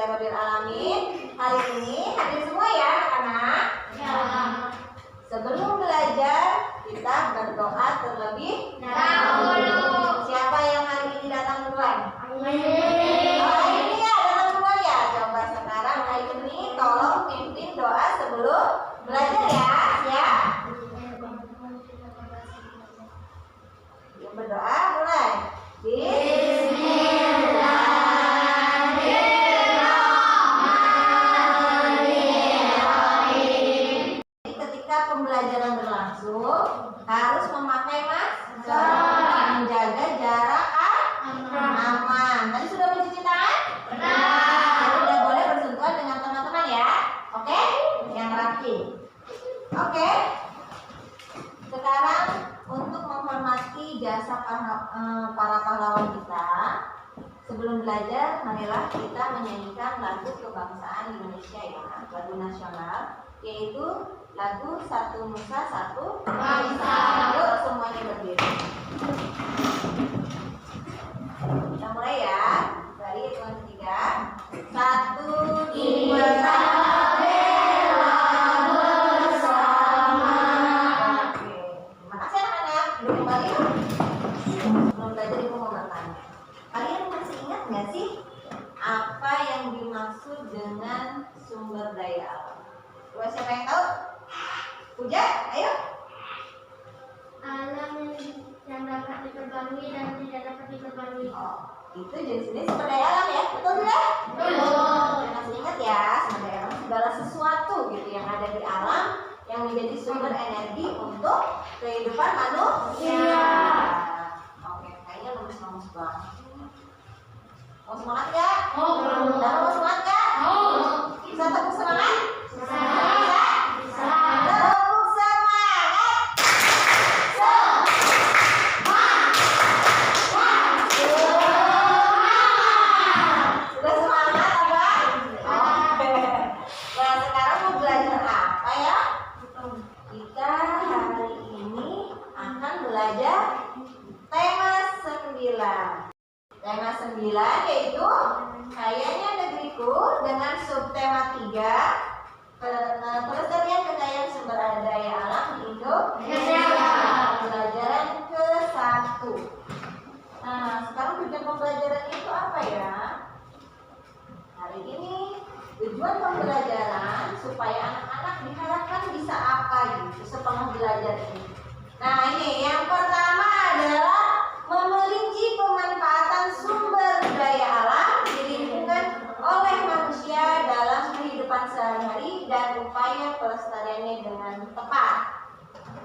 ya Rabbil Alamin. Hari ini hadir semua ya anak-anak. Ya. Sebelum belajar kita berdoa terlebih dahulu. Siapa yang hari ini datang duluan? Amin. Oh, hari ini ya datang duluan ya. Coba sekarang hari ini tolong pimpin doa sebelum belajar ya. Siap? Yuk berdoa mulai. Ketika pembelajaran berlangsung harus memakai masker, menjaga jarak aman. Tadi sudah mencuci tangan? Benar. Tidak boleh bersentuhan dengan teman-teman ya. Oke? Yang rapi. Oke? Sekarang untuk menghormati jasa para pahlawan kita, sebelum belajar, marilah kita menyanyikan lagu kebangsaan Indonesia ya, lagu nasional, yaitu lagu Satu Nusa Satu Bangsa. Yuk semuanya berdiri. Kita mulai ya, dari hitungan 3. 1, 2, nggak sih apa yang dimaksud dengan sumber daya alam? Coba siapa yang tahu? Puja, ayo. Alam yang dapat diperbarui dan tidak dapat diperbarui. Oh, itu jenis-jenis sumber daya alam ya, betul tidak? Betul. Masih ingat ya, sumber daya alam segala sesuatu gitu yang ada di alam yang menjadi sumber energi untuk kehidupan manusia. Oke, kayaknya lemes-lemes banget. Mau semangat ya? Mau semangat ya? Bisa tepuk semangat? Bisa. Tepuk semangat. Sudah semangat abang? Oke. Nah sekarang mau belajar apa ya? Kita hari ini akan belajar tema 9. Tema 9 yaitu kayanya negeriku dengan subtema 3 pelestarian kekayaan sumber daya alam di Indonesia. Pembelajaran ke-1. Nah, sekarang tujuan pembelajaran itu apa ya? Hari ini tujuan pembelajaran supaya anak-anak diharapkan bisa apa gitu setelah belajar ini. Nah, ini yang pertama adalah memerinci pemanfaatan sumber daya alam di lingkungan oleh manusia dalam kehidupan sehari-hari dan upaya pelestariannya dengan tepat.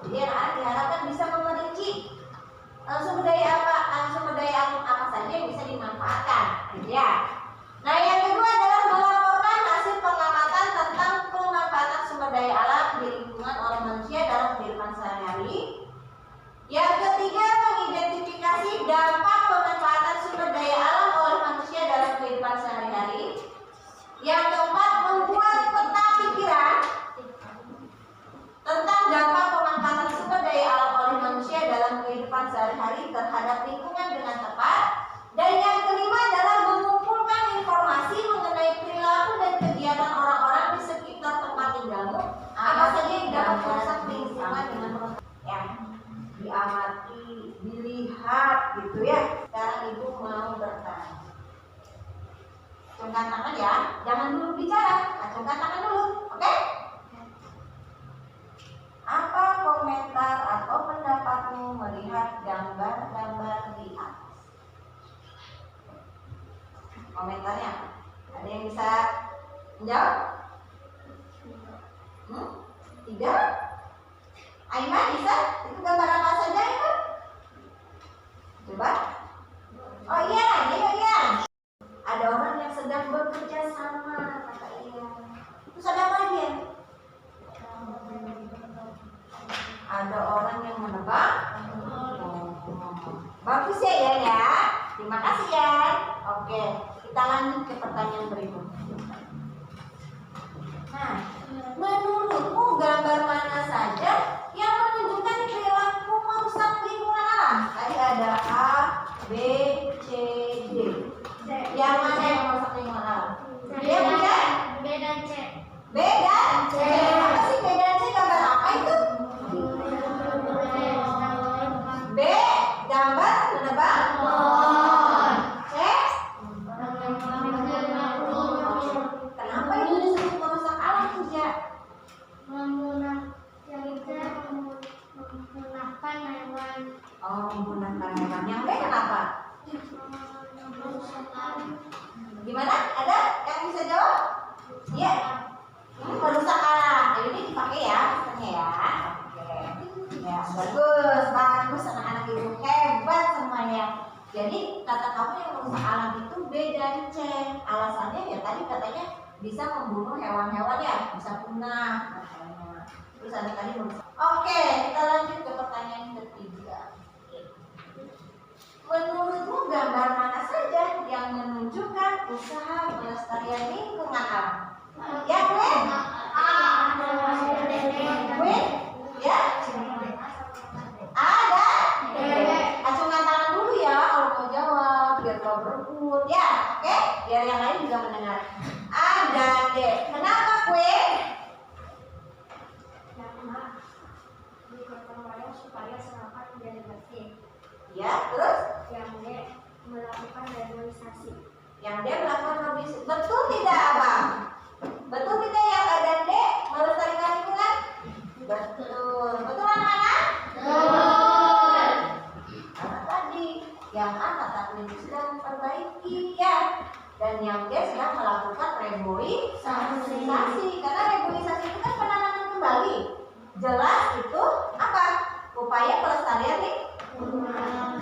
Jadi anak-anak diharapkan bisa memerinci sumber daya alam apa saja yang bisa dimanfaatkan, gitu ya. Nah, yang kedua adalah melaporkan hasil pengamatan tentang pemanfaatan sumber daya alam di lingkungan oleh manusia dalam kehidupan sehari-hari. Yang ketiga, mengidentifikasi dampak pemanfaatan sumber daya alam oleh manusia dalam kehidupan sehari-hari. Yang keempat, membuat peta pikiran tentang dampak pemanfaatan sumber daya alam oleh manusia dalam kehidupan sehari-hari terhadap lingkungan dengan tepat. Dan yang kelima adalah mengumpulkan informasi mengenai perilaku dan kegiatan orang-orang di sekitar tempat tinggalmu. Apa saja yang dapat merusak lingkungan dengan yang diamati, dilihat gitu ya. Sekarang ibu mau bertanya. Acungkan tangan ya, jangan dulu bicara, acungkan tangan dulu, oke? Apa komentar atau pendapatmu melihat gambar-gambar di atas? Komentarnya apa? Ada yang bisa menjawab? Tidak? Aiman bisa? Itu gambar apa saja Aiman? Coba. Oh iya, iya. Ada orang yang sedang bekerja sama, kata iya. Terus ada apa lagi ya? Ada orang yang menebak. Bagus ya Yan ya. Terima kasih ya. Oke, kita lanjut ke pertanyaan berikutnya. Nah, menurutmu gambar mana saja yang menunjukkan perilaku merusak lingkungan alam? Tadi ada A, B, C, D. Yang mana yang merusak lingkungan alam? Ya, Gimana? Ada yang bisa jawab? Iya. Merusak alam. Ini dipakai ya, misalnya ya. Oke. Ya, bagus, bagus anak-anak ibu, hebat semuanya. Jadi kata kamu yang merusak alam itu B dan C. Alasannya ya tadi katanya bisa membunuh hewan-hewan ya, bisa punah katanya. Terus ada tadi merusak. Oke, kita lanjut ke pertanyaan ketiga. Menurutmu gambar mana saja yang menunjukkan usaha pelestarian lingkungan alam? Ya, gue? Gue? Ya? Ada? Acungkan tangan dulu ya kalau mau jawab, biar kau berebut. Ya, oke? Biar yang lain juga mendengar. Ada, deh. Kenapa gue? Supaya senapan menjadi bersih. Ya, terus? Yang D melakukan reboisasi. Yang D melakukan reboisasi. Betul tidak, Abang? Betul tidak yang ada D melestarikan lingkungan? Betul. Betul anak-anak? Betul. Karena tadi yang A kata klinik sedang memperbaiki ya, dan yang D sedang melakukan reboisasi. Karena reboisasi itu kan penanaman kembali. Jelas itu apa? Upaya pelestarian lingkungan.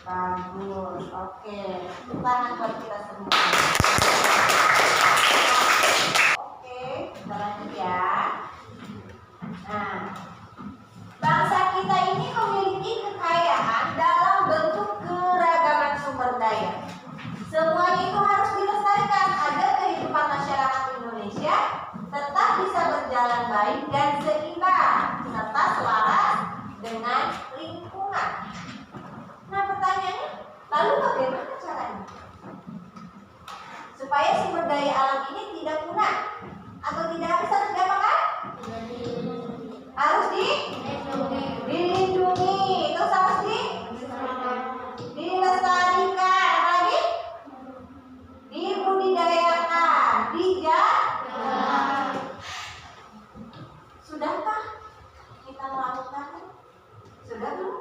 Bagus. Oke. Tepuk tangan buat kita semua. Oke, kita lanjut ya. Nah, bangsa kita ini memiliki kekayaan dalam bentuk keragaman sumber daya. Semuanya itu harus dilestarikan agar kehidupan masyarakat Indonesia tetap bisa berjalan baik dan seimbang serta selaras dengan lingkungan. Nah, pertanyaannya, lalu bagaimana caranya supaya sumber daya alam ini tidak punah atau tidak habis? Harus diapakan? Harus dilindungi. Terus harus dilestarikan. Apalagi? Dibudidayakan, dijaga. Sudahkah kita melakukannya? Sudah belum?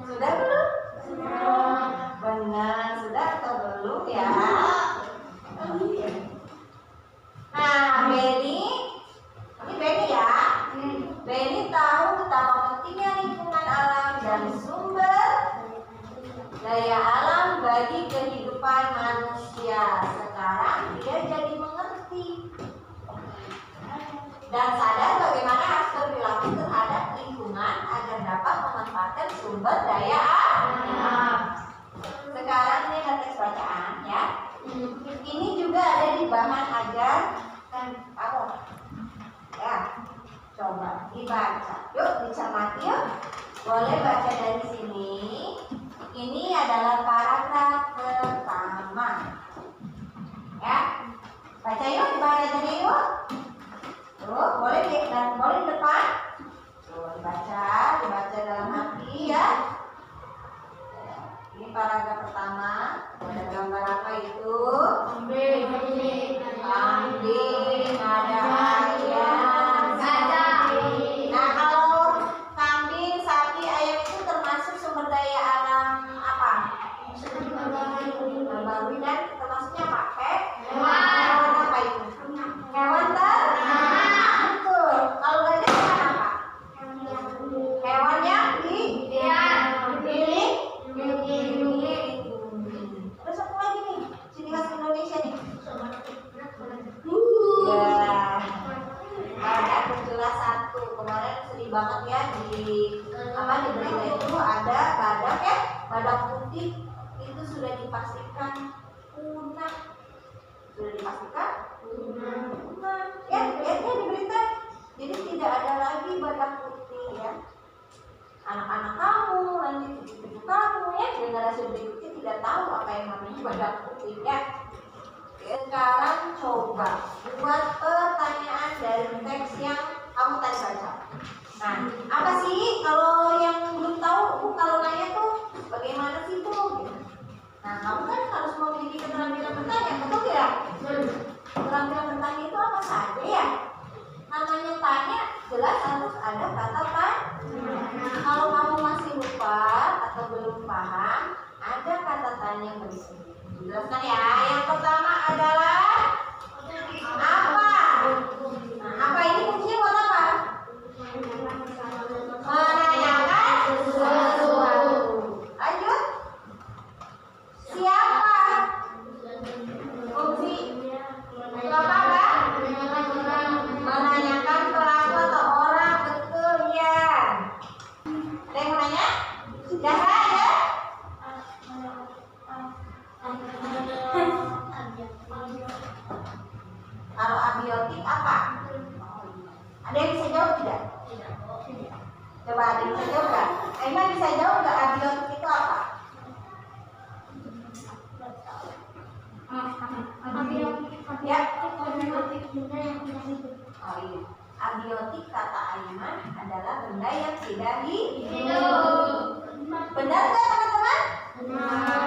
Sudah belum? Benar, sudah atau belum ya? Nah, Benny, ini Benny ya. Benny tahu betapa pentingnya lingkungan alam dan sumber daya alam bagi kehidupan manusia. Sekarang dia jadi mengerti dan sadar bagaimana harus berperilaku terhadap lingkungan agar dapat memanfaatkan sumber daya alam. Sekarang ini ada teks bacaan ya. Ini juga ada di bahan ajar kan kamu. Ya, coba dibaca. Yuk dicermati yuk. Boleh baca dari sini. Ini adalah paragraf pertama. Ya, baca yuk di bahan ajarnya yuk. Tuh, boleh dan boleh di depan. Tuh, dibaca dalam hati ya. Ini paragraf pertama. Ada gambar apa itu? Kambing, ada ayam, Nah, kalau kambing, sapi, ayam itu termasuk sumber daya alam apa? Terbaru dan termasuknya apa? Hewan apa itu? Hewan ternak. Betul. Kalau gajah hewan apa? Hewan yang dilindungi. Terus apa lagi nih? Ciri khas Indonesia nih. Ya. Ada penjelas satu. Kemarin sedih banget ya di berita itu ada badak ya, badak putih itu sudah dipastikan punah. Ya, lihatnya di berita. Jadi tidak ada lagi badak putih ya. Anak-anak kamu, nanti cucu-cucu kamu ya, generasi berikutnya tidak tahu apa yang namanya badak putih ya. Sekarang coba buat pertanyaan dari teks yang kamu tadi baca. Nah, apa sih kalau yang belum tahu, kalau nanya tuh bagaimana sih tuh? Gitu. Nah, kamu kan harus memiliki keterampilan bertanya, betul tidak? Keterampilan bertanya itu apa saja ya? Namanya tanya, jelas harus ada kata tanya. Kalau kamu masih lupa atau belum paham, ada kata tanya berikut. Jelaskan ya. Yang poin. Abiotik kata Aiman adalah benda yang tidak Hidup. Benar nggak teman-teman? Benar.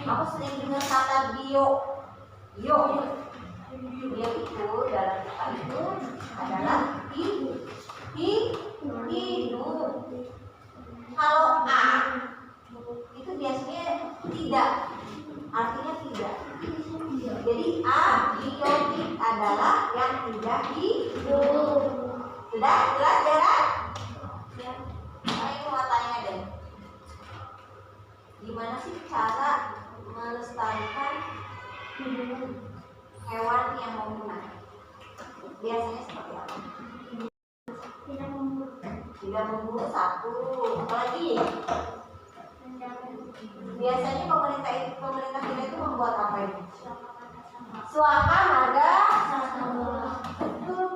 Aku sering dengar kata bio. Bio itu dalam kata itu adalah hidup. Kalau A itu biasanya tidak, artinya tidak. Jadi abiotik adalah yang tidak hidup. Sudah jelas jarak? Saya mau tanya deh, gimana sih cara melestarikan hewan yang mau punah? Biasanya seperti apa? Tidak memburu satu, apalagi biasanya pemerintah kita itu membuat apa ini? Suaka harga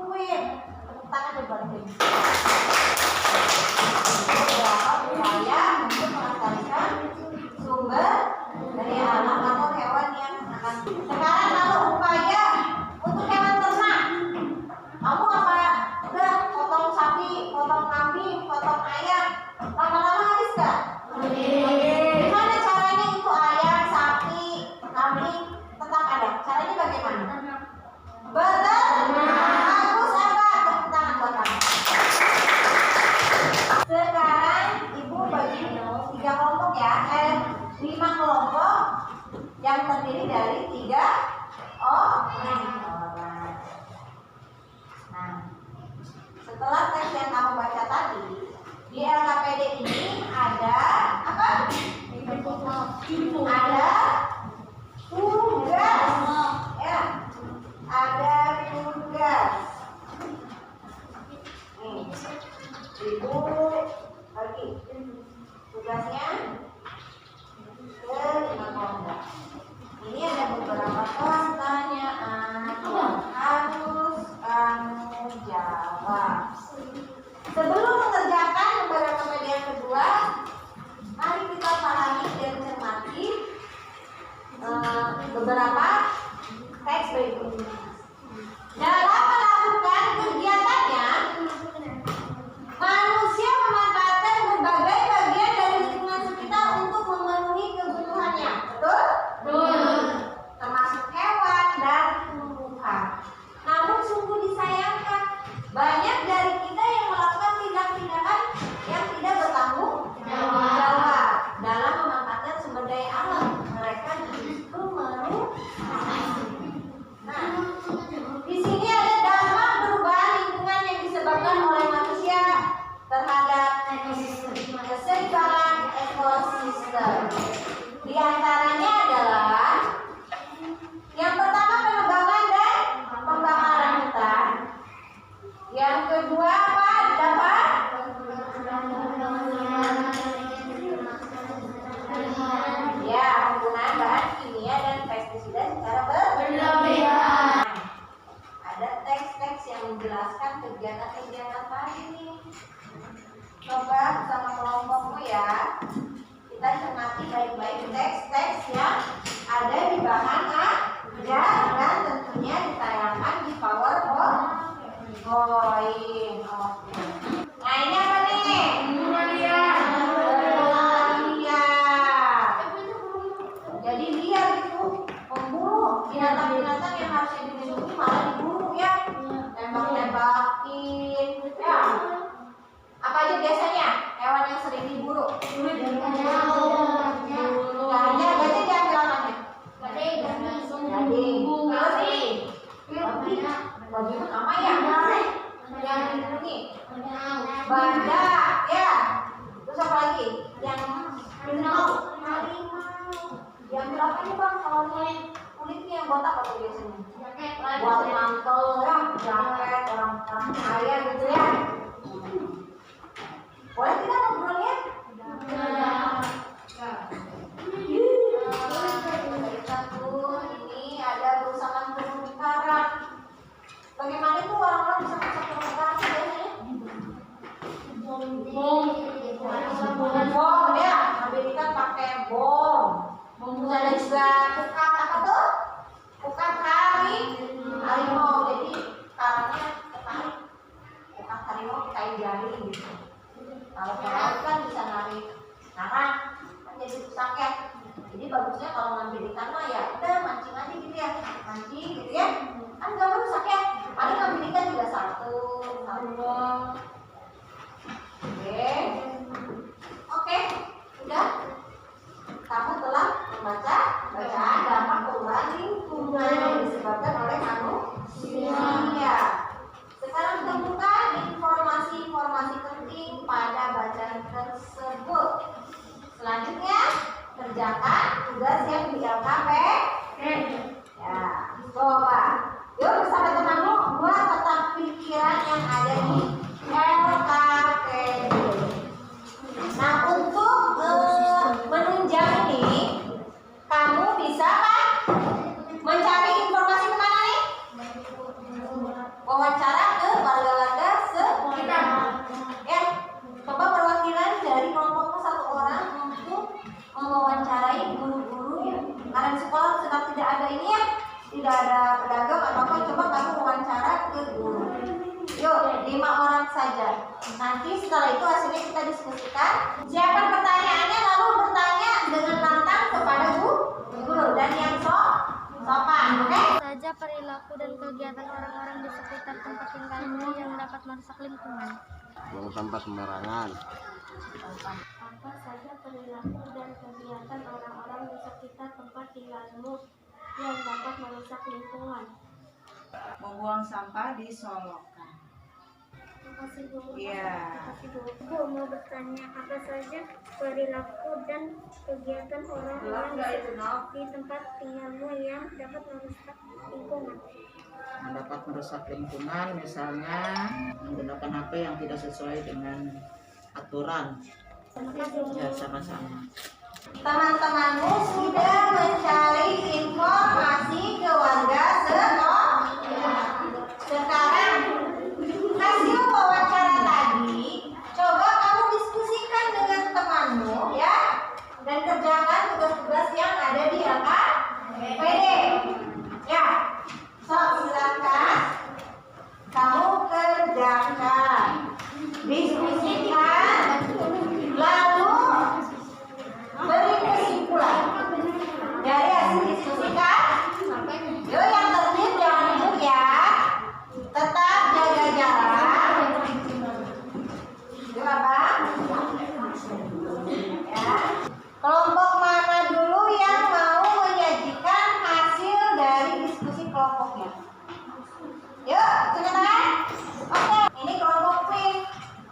kuit. Tepuk tangan depan. Beberapa upaya untuk melestarikan sumber dari alam atau hewan yang akan. Sekarang kalau upaya untuk hewan ternak, kamu apa? Udah potong sapi, potong kambing, potong ayam, lama-lama habis nggak? Gimana caranya itu ayam, sapi, kambing tetap ada? Caranya bagaimana? Betul. Bagus apa? Tepuk tangan buat kamu. Sekarang ibu bagi 3 kelompok ya, 5 kelompok yang terdiri dari 3 orang. Nah, setelah teks yang kamu baca tadi, di LKPD ini ada apa? Ada tugas. Ya, ada tugas. Nih, ibu bagi tugasnya ke 5 kelompok. Ini ada beberapa pertanyaan yang harus kamu jawab. Sebelum mengerjakan lembaga KPD yang kedua, mari kita pahami dan cermati beberapa teks berikut ini. Dalam melakukan kegiatannya, manusia memanfaatkan berbagai bagian dari lingkungan sekitar untuk memenuhi kebutuhannya. Betul? Betul. Termasuk hewan dan tumbuhan. Namun sungguh disayangkan, banyak dari kita yang melakukan tindak-tindakan yang tidak bertanggung jawab dalam memanfaatkan sumber daya alam. Mereka justru merusak. Nah, di sini ada dampak perubahan lingkungan yang disebabkan oleh manusia terhadap keseimbangan ekosistem. Di antaranya adalah yang pertama penebangan dan pembakaran hutan. Yang kedua apa? Dapat ya, penggunaan bahan kimia dan pestisida secara berlebihan. Ada teks-teks yang menjelaskan kegiatan-kegiatan tadi nih. Coba bersama kelompokmu ya, kita cermati baik-baik teks-teks yang ada di bahan ajar dan tentunya ditayangkan di PowerPoint. Nah, ini apa nih? Jadi liar itu pemburu binatang-binatang yang harusnya dilindungi malah diburu ya, tembak-tembakin ya. Apa aja biasanya hewan yang sering diburu? Gajah diambil apanya? Gading. Babi apa ya? Yang dilindungi? Badak ya. Terus apa lagi? Yang harimau. Diambil apanya bang? Kalau kulitnya yang buat apa tuh biasanya? Buat mantel ya, jaket orang kaya gitu ya. Boleh kita ngobrol ya? Ini ada perusahaan terumbu karang. Bagaimana itu orang-orang bisa masak terumbu karang biasanya? Bom ya, Amerika pakai bom. Terus ada juga pukat apa tuh? Pukat harimau. Jadi karangnya tidak ada pedagang atau apa, coba kamu wawancara ke guru. Yuk, 5 orang saja. Nanti setelah itu hasilnya kita diskusikan. Siapkan pertanyaannya lalu bertanya dengan lantang kepada guru dan yang sopan, oke? Saja perilaku dan kegiatan orang-orang di sekitar tempat tinggalmu yang dapat merusak lingkungan. Buang sampah sembarangan. Apa saja perilaku dan kegiatan orang-orang di sekitar tempat tinggalmu yang dapat merusak lingkungan? Membuang sampah di solokan. Terima kasih Bu. Iya. Bu mau bertanya, apa saja perilaku dan kegiatan orang-orang di tempat tinggalmu yang dapat merusak lingkungan? Yang dapat merusak lingkungan, misalnya menggunakan HP yang tidak sesuai dengan aturan. Ya, sama-sama. Teman-temanmu sudah mencari informasi ke warga sekolah. Sekarang hasil wawancara tadi coba kamu diskusikan dengan temanmu ya, dan kerjakan tugas-tugas yang ada di LKPD ya. So, silakan kamu kerjakan, diskusikan, lalu beri kesimpulan dari hasil diskusikan. Yuk, yang tertib jangan ribut ya, tetap jaga jarak. Yuk abang ya. Kelompok mana dulu yang mau menyajikan hasil dari diskusi kelompoknya? Yuk, silakan. Oke, ini kelompok B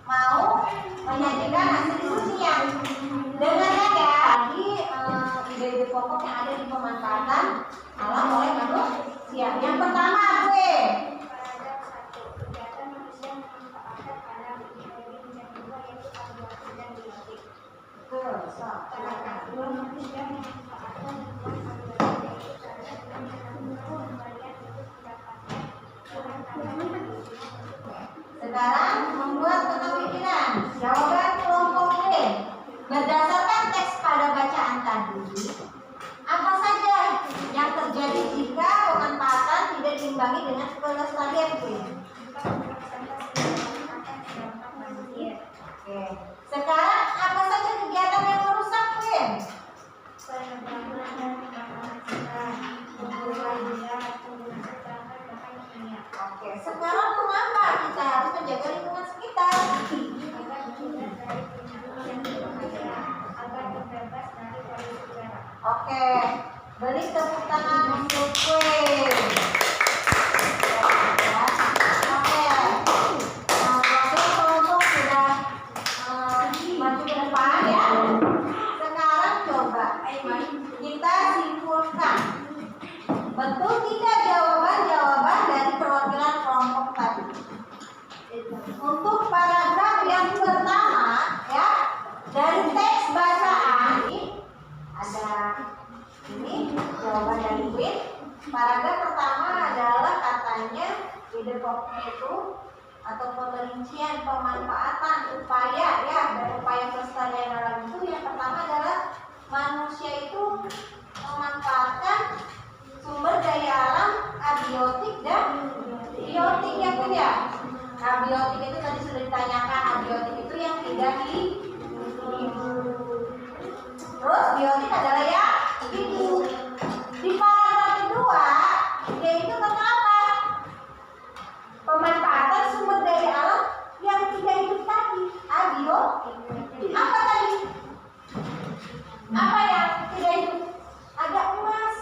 mau menyajikan hasil diskusinya. Dengarkan ya, tadi ide-ide pokok yang ada di pemanfaatan alam oleh manusia. Yang pertama gue. Betul, so, sekarang membuat pemikiran. Jawaban kelompok B. Berdasarkan teks pada bacaan tadi, apa saja yang terjadi jika pemanfaatan tidak diimbangi dengan pelestarian? Oke. Sekarang apa saja kegiatan yang merusak? Oke. Sekarang mengapa kita harus menjaga lingkungan sekitar? Oke, beri tepuk tangan untuk kue. Oke, nah waktu kelompok sudah maju ke depan ya. Sekarang coba kita simpulkan, betul tidak jawaban-jawaban dari perwakilan kelompok tadi. Untuk paragraf yang pertama ya, dari teks bacaan ada ini jawaban dari Win. Paragraf pertama adalah katanya ide pokoknya itu atau perincian pemanfaatan upaya ya, dari upaya pelestarian alam itu yang pertama adalah manusia itu memanfaatkan sumber daya alam abiotik dan biotik ya Bu ya. Abiotik itu tadi sudah ditanyakan, abiotik itu yang tidak hidup. Terus biotik adalah yang hidup. Di paragraf kedua, yaitu tentang apa? Pemanfaatan sumber daya alam yang tidak hidup tadi. Abiotik. Apa tadi? Apa yang tidak hidup? Ada emas,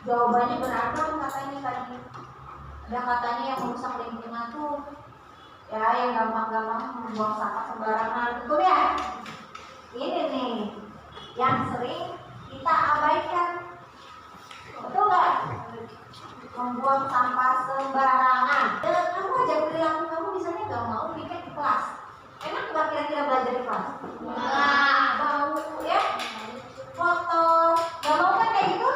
Jawabannya beragam katanya tadi. Ada katanya yang merusak lingkungan tuh ya yang gampang-gampang membuang sampah sembarangan, betul ya? Ini nih yang sering kita abaikan, betul nggak? Membuang sampah sembarangan. Kamu aja perilaku kamu misalnya nggak mau piket di kelas, enak nggak kira-kira belajar di kelas? Bau ya, kotor, nggak mau kan kayak gitu?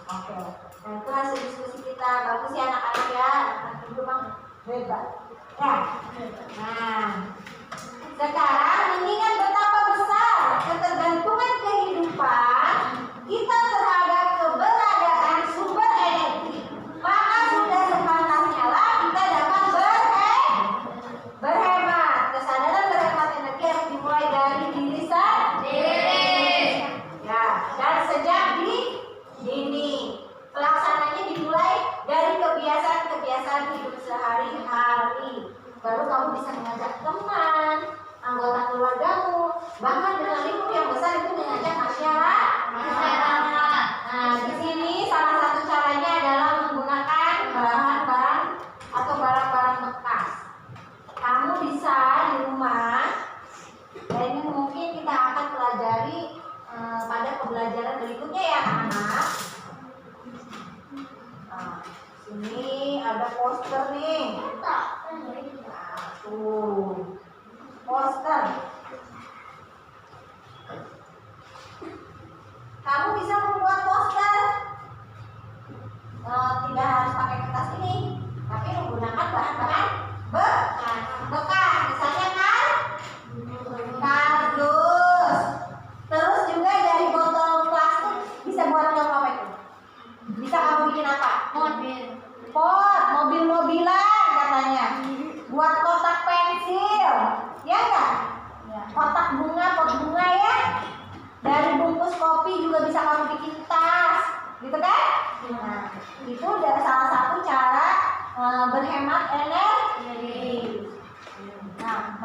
Oke, nah itu hasil diskusi kita. Bagus ya anak-anak ya, anak itu memang hebat ya. Nah, sekarang mengingat betapa besar ketergantungan kehidupan kita terhadap keberadaan sumber energi, maka sudah sepantasnya lah kita dapat berhemat. Kesadaran berhemat energi harus dimulai dari diri sendiri ya, dan sejak dini. Pelaksananya dimulai dari kebiasaan-kebiasaan hidup sehari-hari. Baru kamu bisa mengajak teman, anggota keluargamu, bahkan dengan lingkup yang besar itu mengajak masyarakat. Nah, di sini salah satu caranya adalah menggunakan bahan-bahan atau barang-barang bekas. Kamu bisa di rumah, dan ini mungkin kita akan pelajari pada pembelajaran berikutnya ya anak-anak. Nah, sini ada poster nih. Nah, tuh poster. Kamu bisa membuat poster. Tidak harus pakai kertas ini, tapi menggunakan bahan-bahan bekas. Misalnya kan kardus. Terus juga dari botol plastik bisa buat kamu apa itu? Bisa kamu bikin apa? Pot, mobil-mobilan katanya. Buat kotak pensil, ya enggak? Kotak bunga, pot bunga ya. Dari bungkus kopi juga bisa kamu bikin tas, gitu kan? Nah, itu dari salah satu cara berhemat energi. Nah,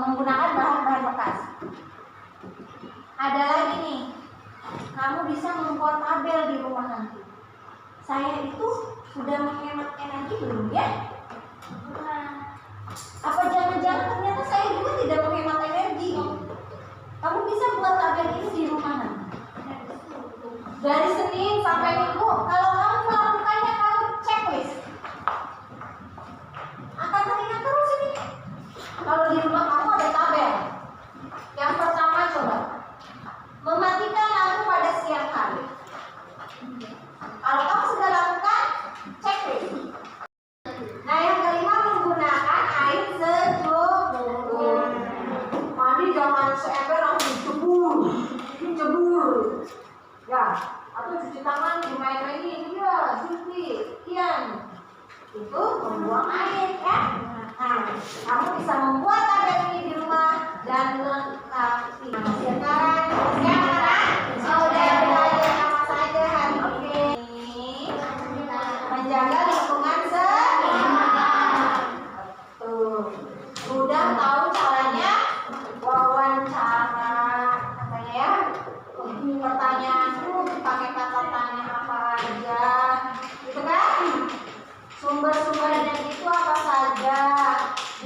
menggunakan bahan-bahan bekas. Ada lagi nih, kamu bisa membuat tabel di rumah nanti. Saya itu sudah menghemat energi belum ya? Apa jangan-jangan ternyata saya juga tidak menghemat energi? Kamu bisa buat tabel ini di rumah nanti. Dari Senin sampai Minggu, kalau kamu melakukannya, kamu checklist. Akan teringat terus ini. Kalau di rumah kamu ada tabel. Yang pertama coba mematikan lampu pada siang hari. Kalau kamu sudah lakukan, checklist. Nah, yang kelima menggunakan air secukup. Mandi jangan seember langsung cebur. Ya, atau cuci tangan dimain-mainin, ya, kian. Itu membuang air ya. Nah, kamu bisa membuat tabel ini di rumah dan melengkapi. Sekarang sudah belajar apa saja hari ini? Menjaga lingkungan sekitar. Tuh, sudah tahu caranya wawancara, katanya ya. Pertanyaanku pakai kata tanya apa aja, gitu kan? Sumber-sumber energi itu apa saja,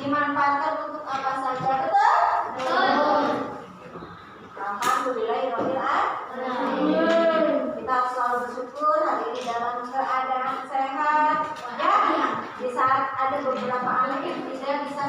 dimanfaatkan untuk apa saja, betul? Betul. Alhamdulillahirabbil alamin. Kita harus selalu bersyukur hari ini dalam keadaan sehat. Ya, di saat ada beberapa anak yang tidak bisa